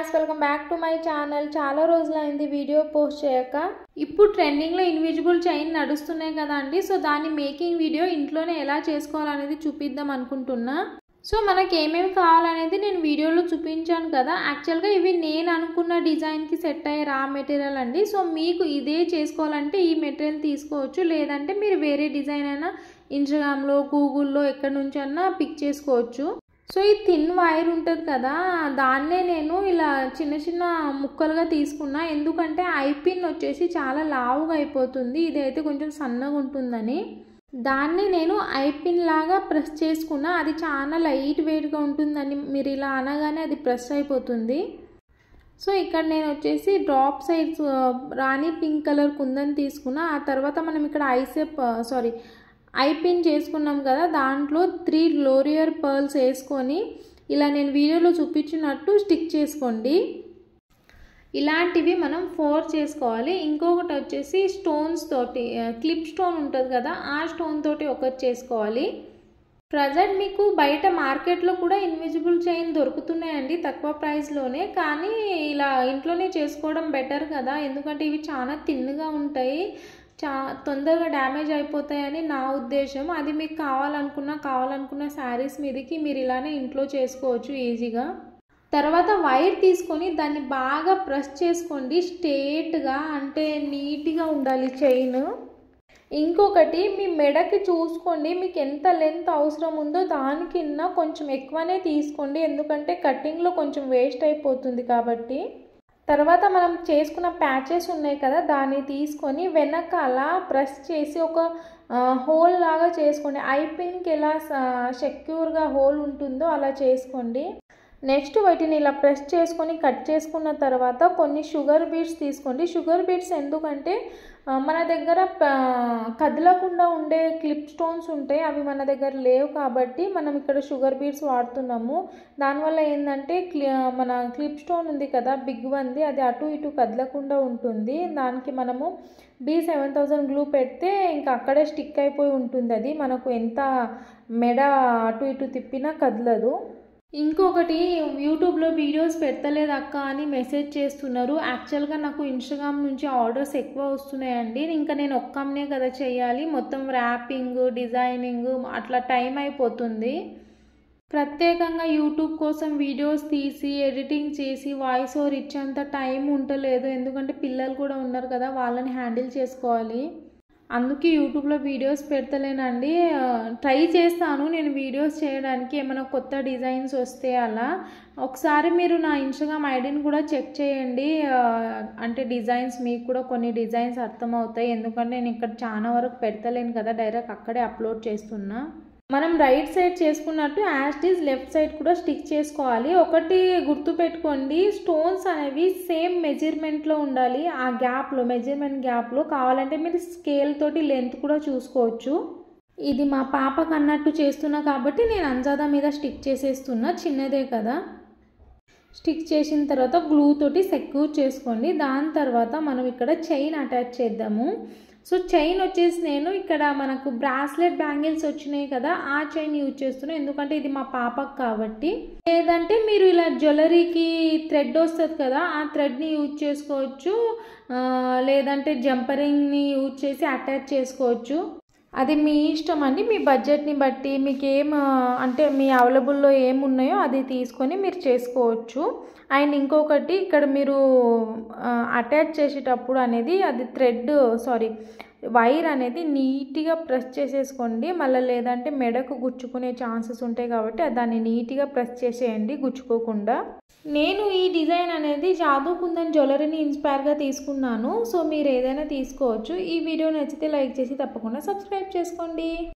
Guys welcome back to my channel. చాలా రోజులైంది video post చేయక. ఇప్పుడు ట్రెండింగ్ లో ఇన్విజిబుల్ చైన్ నడుస్తున్నాయి కదా అండి. సో దాని మేకింగ్ వీడియో ఇంట్లోనే ఎలా చేసుకోవాలనేది చూపిద్దాం అనుకుంటున్నా. సో మనకి ఏమేమి కావాలనేది నేను వీడియోలో చూపించాను కదా. యాక్చువల్గా ఇవి నేను అనుకున్న డిజైన్కి సెట్ అయ్యే రా మెటీరియల్ అండి. సో మీకు ఇదే చేసుకోవాలంటే ఈ మెటీరియల్ తీసుకోవచ్చు, లేదంటే మీరు వేరే డిజైన్ అయినా ఇన్స్టాగ్రామ్లో గూగుల్లో ఎక్కడి నుంచి అయినా పిక్ చేసుకోవచ్చు. సో ఈ థిన్ వైర్ ఉంటుంది కదా, దాన్నే నేను ఇలా చిన్న చిన్న ముక్కలుగా తీసుకున్నా. ఎందుకంటే ఐపిన్ వచ్చేసి చాలా లావుగా అయిపోతుంది, ఇదైతే కొంచెం సన్నగా ఉంటుందని దాన్ని నేను ఐపిన్ లాగా ప్రెస్ చేసుకున్నా. అది చాలా లైట్ వెయిట్గా ఉంటుందని మీరు ఇలా అనగానే అది ప్రెస్ అయిపోతుంది. సో ఇక్కడ నేను వచ్చేసి డ్రాప్ సైడ్స్ రాణి పింక్ కలర్ కుందని తీసుకున్నా. ఆ తర్వాత మనం ఇక్కడ ఐపిన్ చేసుకున్నాం కదా, దాంట్లో 3 గ్లోరియర్ పర్ల్స్ వేసుకొని ఇలా నేను వీడియోలో చూపించినట్టు స్టిక్ చేసుకోండి. ఇలాంటివి మనం 4 చేసుకోవాలి. ఇంకొకటి వచ్చేసి స్టోన్స్ తోటి క్లిప్ స్టోన్ ఉంటుంది కదా, ఆ స్టోన్ తోటి ఒకటి చేసుకోవాలి. ప్రజెంట్ మీకు బయట మార్కెట్లో కూడా ఇన్విజిబుల్ చైన్ దొరుకుతున్నాయండి తక్కువ ప్రైస్లోనే. కానీ ఇలా ఇంట్లోనే చేసుకోవడం బెటర్ కదా, ఎందుకంటే ఇవి చాలా థిన్గా ఉంటాయి, తొందరగా డ్యామేజ్ అయిపోతాయని నా ఉద్దేశం. అది మీకు కావాలనుకున్న శారీస్ మీదకి మీరు ఇలానే ఇంట్లో చేసుకోవచ్చు ఈజీగా. తర్వాత వైర్ తీసుకొని దాన్ని బాగా ప్రెస్ చేసుకోండి స్ట్రేట్గా, అంటే నీట్గా ఉండాలి చైన్. ఇంకొకటి మీ మెడకి చూసుకోండి, మీకు ఎంత లెంత్ అవసరం ఉందో దానికన్నా కొంచెం ఎక్కువనే తీసుకోండి, ఎందుకంటే కటింగ్లో కొంచెం వేస్ట్ అయిపోతుంది కాబట్టి. తర్వాత మనం చేసుకున్న ప్యాచెస్ ఉన్నాయి కదా, దాన్ని తీసుకొని వెనకాల ప్రెస్ చేసి ఒక హోల్ లాగా చేసుకోండి. ఐపిన్కి ఎలా సెక్యూర్గా హోల్ ఉంటుందో అలా చేసుకోండి. నెక్స్ట్ వాటిని ఇలా ప్రెస్ చేసుకొని కట్ చేసుకున్న తర్వాత కొన్ని షుగర్ బీడ్స్ తీసుకోండి. షుగర్ బీడ్స్ ఎందుకంటే మన దగ్గర కదలకుండా ఉండే క్లిప్ స్టోన్స్ ఉంటాయి, అవి మన దగ్గర లేవు కాబట్టి మనం ఇక్కడ షుగర్ బీడ్స్ వాడుతున్నాము. దానివల్ల ఏంటంటే మన క్లిప్ స్టోన్ ఉంది కదా బిగ్ వన్ది, అది అటు ఇటు కదలకుండా ఉంటుంది. దానికి మనము B7000 గ్లూ పెడితే ఇంకా అక్కడే స్టిక్ అయిపోయి ఉంటుంది, అది మనకు ఎంత మెడ అటు ఇటు తిప్పినా కదలదు. ఇంకొకటి, యూట్యూబ్లో వీడియోస్ పెట్టలేదు అక్క అని మెసేజ్ చేస్తున్నారు. యాక్చువల్గా నాకు ఇన్స్టాగ్రామ్ నుంచి ఆర్డర్స్ ఎక్కువ వస్తున్నాయండి. ఇంకా నేను ఒక్కనే కదా చేయాలి, మొత్తం ర్యాపింగ్ డిజైనింగ్ అట్లా టైం అయిపోతుంది. ప్రత్యేకంగా యూట్యూబ్ కోసం వీడియోస్ తీసి ఎడిటింగ్ చేసి వాయిస్ ఓవర్ ఇచ్చేంత టైం ఉండలేదు, ఎందుకంటే పిల్లలు కూడా ఉన్నారు కదా, వాళ్ళని హ్యాండిల్ చేసుకోవాలి. అందుకే యూట్యూబ్లో వీడియోస్ పెడతలేనండి. ట్రై చేస్తాను నేను వీడియోస్ చేయడానికి, ఏమైనా కొత్త డిజైన్స్ వస్తే అలా. ఒకసారి మీరు నా ఇన్స్టాగ్రామ్ ఐడిని కూడా చెక్ చేయండి, అంటే డిజైన్స్ మీకు కూడా కొన్ని డిజైన్స్ అర్థమవుతాయి. ఎందుకంటే నేను ఇక్కడ చాలా వరకు పెడతలేను కదా, డైరెక్ట్ అక్కడే అప్లోడ్ చేస్తున్నా. మనం రైట్ సైడ్ చేసుకున్నట్టు యాజ్ ఈజ్ లెఫ్ట్ సైడ్ కూడా స్టిక్ చేసుకోవాలి. ఒకటి గుర్తుపెట్టుకోండి, స్టోన్స్ అనేవి సేమ్ మెజర్మెంట్లో ఉండాలి. ఆ గ్యాప్లో మెజర్మెంట్ గ్యాప్లో కావాలంటే మీరు స్కేల్ తోటి లెంత్ కూడా చూసుకోవచ్చు. ఇది మా పాపకు అన్నట్టు చేస్తున్నా కాబట్టి నేను అంజాదా మీద స్టిక్ చేసేస్తున్నా, చిన్నదే కదా. స్టిక్ చేసిన తర్వాత గ్లూ తోటి సెక్యూర్ చేసుకోండి. దాని తర్వాత మనం ఇక్కడ చైన్ అటాచ్ చేద్దాము. సో చైన్ వచ్చేసి నేను ఇక్కడ మనకు బ్రాస్లెట్ బ్యాంగిల్స్ వచ్చినాయి కదా, ఆ చైన్ యూజ్ చేస్తున్నాను, ఎందుకంటే ఇది మా పాపకు కాబట్టి. లేదంటే మీరు ఇలా జ్యువెలరీకి థ్రెడ్ వస్తుంది కదా, ఆ థ్రెడ్ని యూజ్ చేసుకోవచ్చు, లేదంటే జంపరింగ్ని యూజ్ చేసి అటాచ్ చేసుకోవచ్చు. అది మీ ఇష్టం అండి, మీ బడ్జెట్ని బట్టి మీకు అంటే మీ అవైలబుల్లో ఏమున్నాయో అది తీసుకొని మీరు చేసుకోవచ్చు. అండ్ ఇంకొకటి, ఇక్కడ మీరు అటాచ్ చేసేటప్పుడు అనేది అది వైర్ అనేది నీట్గా ప్రెస్ చేసేసుకోండి, మళ్ళీ లేదంటే మెడకు గుచ్చుకునే ఛాన్సెస్ ఉంటాయి కాబట్టి దాన్ని నీట్గా ప్రెస్ చేసేయండి గుచ్చుకోకుండా. నేను ఈ డిజైన్ అనేది జాదూ కుందన్ జ్యువెలరీని ఇన్స్పైర్గా తీసుకున్నాను. సో మీరు ఏదైనా తీసుకోవచ్చు. ఈ వీడియో నచ్చితే లైక్ చేసి తప్పకుండా సబ్స్క్రైబ్ చేసుకోండి.